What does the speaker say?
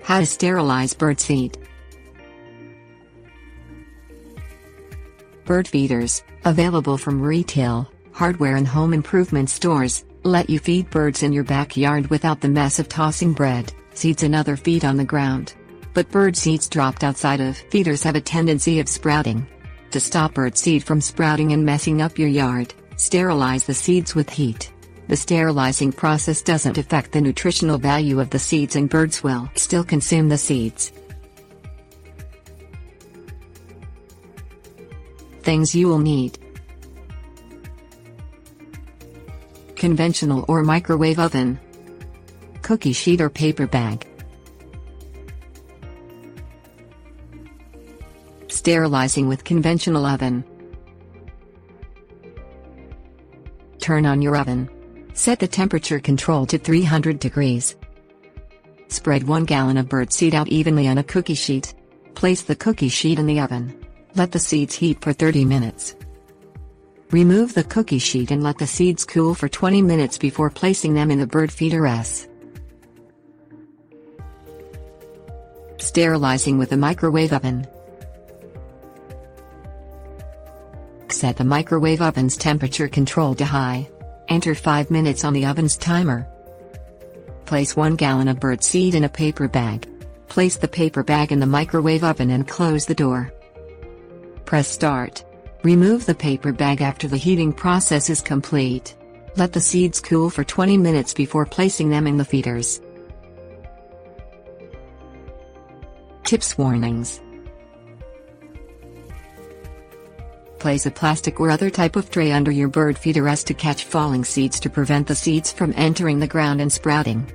How to sterilize bird seed. Bird feeders, available from retail, hardware and home improvement stores, let you feed birds in your backyard without the mess of tossing bread, seeds and other feed on the ground. But bird seeds dropped outside of feeders have a tendency of sprouting. To stop bird seed from sprouting and messing up your yard, sterilize the seeds with heat. The sterilizing process doesn't affect the nutritional value of the seeds and birds will still consume the seeds. Things you will need: conventional or microwave oven, cookie sheet or paper bag. Sterilizing with conventional oven. Turn on your oven. Set the temperature control to 300 degrees. Spread 1 gallon of bird seed out evenly on a cookie sheet. Place the cookie sheet in the oven. Let the seeds heat for 30 minutes. Remove the cookie sheet and let the seeds cool for 20 minutes before placing them in the bird feeder-S. Sterilizing with a microwave oven. Set the microwave oven's temperature control to high. Enter 5 minutes on the oven's timer. Place 1 gallon of bird seed in a paper bag. Place the paper bag in the microwave oven and close the door. Press start. Remove the paper bag after the heating process is complete. Let the seeds cool for 20 minutes before placing them in the feeders. Tips: warnings. Place a plastic or other type of tray under your bird feeder-S to catch falling seeds to prevent the seeds from entering the ground and sprouting.